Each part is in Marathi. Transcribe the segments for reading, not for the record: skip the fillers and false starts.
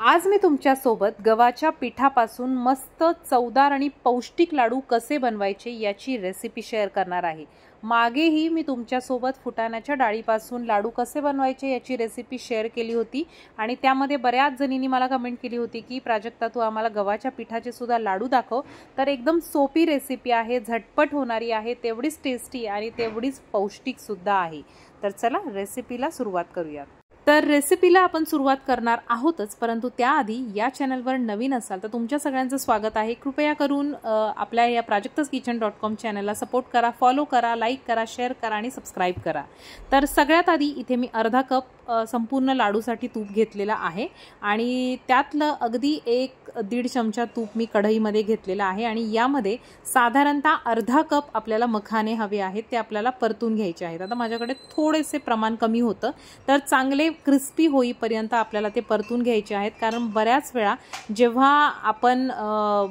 आज मी तुमच्यासोबत गव्हाच्या पिठापासून मस्त चवदार आणि पौष्टिक लाडू कसे बनवायचे याची रेसिपी शेअर करणार आहे। मागेही मी तुमच्यासोबत फुटाण्याच्या डाळीपासून लाडू कसे बनवायचे याची रेसिपी शेअर केली होती आणि त्यामध्ये बऱ्याच जणींनी मला कमेंट केली होती की प्राजक्ता तू आम्हाला गव्हाच्या पिठाचे सुद्धा लाडू दाखव। तर एकदम सोपी रेसिपी आहे, झटपट होणारी आहे, तेवढीच टेस्टी आणि तेवढीच पौष्टिक सुद्धा आहे। तर चला रेसिपीला सुरुवात करूया। तर रेसिपीला आपण सुरुवात करणार आहोतच, परंतु त्याआधी या चॅनलवर नवीन असाल तर तुमच्या सगळ्यांचं स्वागत आहे। कृपया करून आपल्या या prajaktaskitchen.com चॅनलला सपोर्ट करा, फॉलो करा, लाईक करा, शेअर करा आणि सबस्क्राइब करा। तर सगळ्यात आधी इथे मी अर्धा कप संपूर्ण लाडूसाठी तूप घेतलेला आहे आणि त्यातलं अगदी 1-1.5 चमचा तूप मी कढईमध्ये घेतलेला आहे आणि यामध्ये साधारणतः अर्धा कप आपल्याला मखाने हवे आहेत, ते आपल्याला परतून घ्यायचे आहेत। आता माझ्याकडे थोडेसे प्रमाण कमी होतं, तर चांगले क्रिस्पी होईपर्यंत आपल्याला ते परतून घ्यायचे आहेत, कारण बऱ्याच वेळा जेव्हा आपण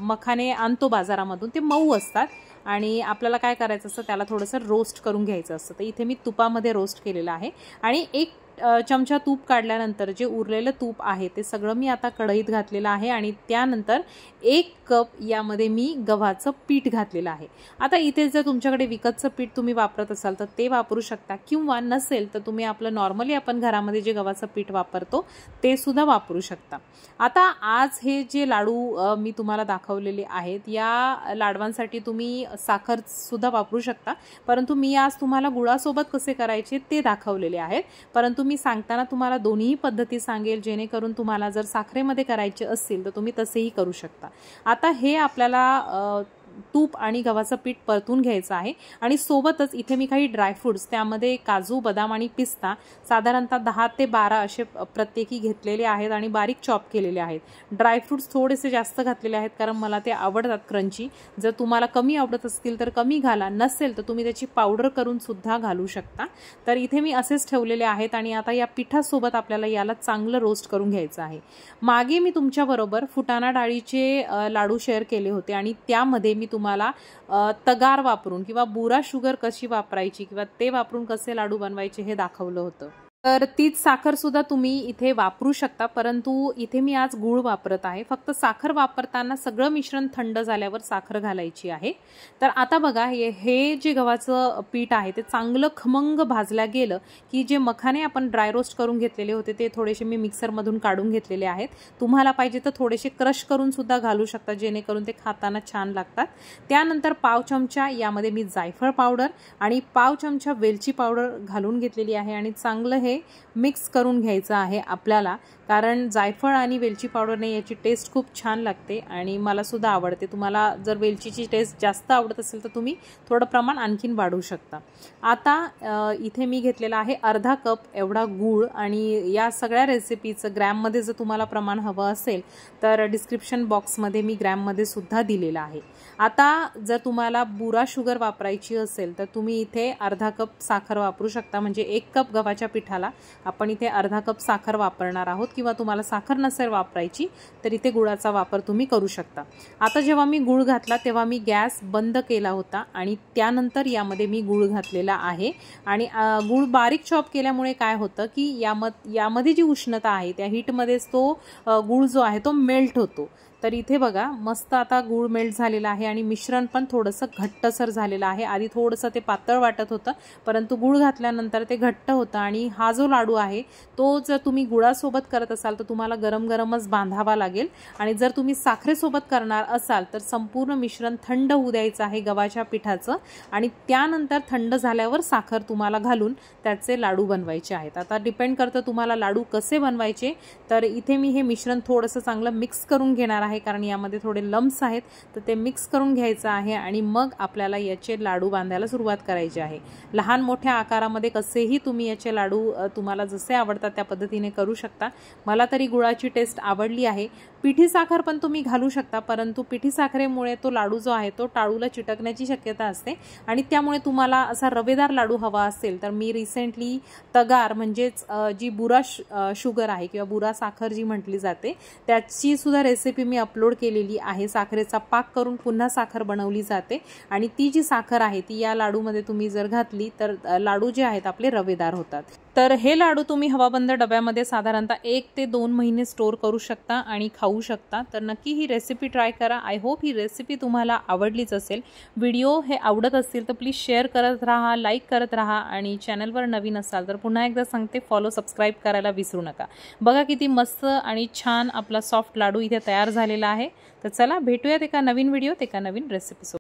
मखाने आणतो बाजारामधून ते मऊ असतात आणि आपल्याला काय करायचं असतं त्याला थोडंसं रोस्ट करून घ्यायचं असतं। तर इथे मी तुपामध्ये रोस्ट केलेलं आहे आणि 1 चमचा तूप काढल्यानंतर जे उरलेलं तूप आहे ते सगळं मी आता कढईत घातलेलं आहे आणि त्यानंतर 1 कप यामध्ये मी गव्हाचं पीठ घातलेलं आहे। आता इथे जर तुमच्याकडे विकतचं पीठ तुम्ही वापरत असाल तर ते वापरू शकता, किंवा नसेल तर तुम्ही आपलं नॉर्मली आपण घरामध्ये जे गव्हाचं पीठ वापरतो ते सुद्धा वापरू शकता। आता आज हे जे लाडू मी तुम्हाला दाखवलेले आहेत, या लाडवांसाठी तुम्ही साखर सुद्धा वापरू शकता, परंतु मी आज तुम्हाला गुळासोबत कसे करायचे ते दाखवलेले आहेत। परंतु मी सांगताना तुम्हाला दोन्ही पद्धती सांगेल, जेणेकरून तुम्हाला जर साखरेमध्ये करायचे असतील तर तुम्ही तसेही करू शकता। आता हे आपल्याला तूप आणि गव्हाचं पीठ परतून घ्यायचं आहे आणि सोबतच इथे मी काही ड्रायफ्रुट्स, त्यामध्ये काजू, बदाम आणि पिस्ता साधारणतः 10 ते 12 असे प्रत्येकी घेतलेले आहेत आणि बारीक चॉप केलेले आहेत। ड्रायफ्रुट्स थोडेसे जास्त घातलेले आहेत कारण मला ते आवडतात क्रंची। जर तुम्हाला कमी आवडत असतील तर कमी घाला, नसेल तर तुम्ही त्याची पावडर करून सुद्धा घालू शकता। तर इथे मी असेच ठेवलेले आहेत आणि आता या पिठासोबत आपल्याला याला चांगलं रोस्ट करून घ्यायचं आहे। मागे मी तुमच्याबरोबर फुटाणा डाळीचे लाडू शेअर केले होते आणि त्यामध्ये मी तुम्हाला तगार वापरून किंवा बुरा शुगर कशी वापरायची किंवा ते वापरून कसे लाडू बनवायचे हे दाखवलं होतं। तर तीच साखर सुद्धा तुम्ही इथे वापरू शकता, परंतु इथे मी आज गूळ वापरत आहे। फक्त साखर वापरताना सगळं मिश्रण थंड झाल्यावर साखर घालायची आहे। तर आता बघा, हे जे गव्हाचं पीठ आहे ते चांगलं खमंग भाजल्या गेलं की जे मखाने आपण ड्राय रोस्ट करून घेतलेले होते ते थोडेसे मी मिक्सरमधून काढून घेतलेले आहेत। तुम्हाला पाहिजे तर थोडेसे क्रश करून सुद्धा घालू शकता, जेणेकरून ते खाताना छान लागतात। त्यानंतर पाव चमचा यामध्ये मी जायफळ पावडर आणि पाव चमचा वेलची पावडर घालून घेतलेली आहे आणि चांगलं हे मिक्स करून घ्यायचं आहे आपल्याला, कारण जायफळ आणि वेलची पावडरने याची टेस्ट खूप छान लागते आणि मला सुद्धा आवडते। तुम्हाला जर वेलचीची टेस्ट जास्त आवडत असेल तर तुम्ही थोडं प्रमाण आणखीन वाढवू शकता। आता इथे मी घेतलेला आहे अर्धा कप एवढा गूळ आणि या सगळ्या रेसिपीचं ग्रॅममध्ये जर तुम्हाला प्रमाण हवं असेल तर डिस्क्रिप्शन बॉक्समध्ये मी ग्रॅममध्ये सुद्धा दिलेलं आहे। आता जर तुम्हाला बुरा शुगर वापरायची असेल तर तुम्ही इथे अर्धा कप साखर वापरू शकता, म्हणजे 1 कप गव्हाच्या पिठाला आपण इथे अर्धा कप साखर वापरणार आहोत, किंवा तुम्हाला साखर नसेल वापरायची तर इथे गुळाचा वापर तुम्ही करू शकता। आता जेव्हा मी गूळ घातला तेव्हा मी गॅस बंद केला होता आणि त्यानंतर यामध्ये मी गूळ घातलेला आहे आणि गूळ बारीक चॉप केल्यामुळे काय होतं की यामध्ये जी उष्णता आहे त्या हीटमध्येच तो गूळ जो आहे तो मेल्ट होतो। तर इथे बघा, मस्त आता गूळ मेल्ट झालेला आहे आणि मिश्रण पण थोडंसं घट्टसर झालेलं आहे। आधी थोडंसं ते पातळ वाटत होतं, परंतु गूळ घातल्यानंतर ते घट्ट होतं आणि हा जो लाडू आहे तो जर तुम्ही गुळासोबत करत असाल तर तुम्हाला गरम गरमच बांधावा लागेल आणि जर तुम्ही साखरेसोबत करणार असाल तर संपूर्ण मिश्रण थंड होऊ द्यायचं आहे गव्हाच्या पिठाचं आणि त्यानंतर थंड झाल्यावर साखर तुम्हाला घालून त्याचे लाडू बनवायचे आहेत। आता डिपेंड करतं तुम्हाला लाडू कसे बनवायचे। तर इथे मी हे मिश्रण थोडंसं चांगलं मिक्स करून घेणार आहे, कारण यामध्ये थोडे लम्स आहेत, तर ते मिक्स करून घ्यायचं आहे आणि मग आपल्याला याचे लाडू बांधायला सुरुवात करायची आहे। लहान मोठ्या आकारामध्ये कसेही तुम्ही याचे लाडू तुम्हाला जसे आवडतात त्या पद्धतीने करू शकता। मला तरी गुळाची टेस्ट आवडली आहे। पिठी साखर पण तुम्ही घालू शकता, परंतु पिठी साखरेमुळे तो लाडू जो आहे तो टाळूला चिटकण्याची शक्यता असते आणि त्यामुळे तुम्हाला असा रवेदार लाडू हवा असेल तर मी रिसेंटली तगार म्हणजेच जी बुरा शुगर आहे किंवा बुरा साखर जी म्हटली जाते त्याची सुद्धा रेसिपी मी अपलोड केलेली आहे। साखरेचा पाक करून पुन्हा साखर बनवली जाते आणि ती जी साखर आहे ती या लाडूमध्ये तुम्ही जर घातली तर लाडू जे आहेत आपले रवेदार होतात। तर हे लाडू तुम्ही हवाबंद डब्यामध्ये साधारणतः 1 ते 2 महिने स्टोर करू शकता आणि खाऊ शकता। तर नक्की ही रेसिपी ट्राय करा। आय होप ही रेसिपी तुम्हाला आवडलीच असेल। व्हिडिओ हे आवडत असतील तर प्लीज शेअर करत राहा, लाईक करत राहा आणि चॅनलवर नवीन असाल तर पुन्हा एकदा सांगते फॉलो सबस्क्राईब करायला विसरू नका। बघा किती मस्त आणि छान आपला सॉफ्ट लाडू इथे तयार झालेला आहे। तर चला भेटूयात एका नवीन व्हिडिओत एका नवीन रेसिपी सोबत।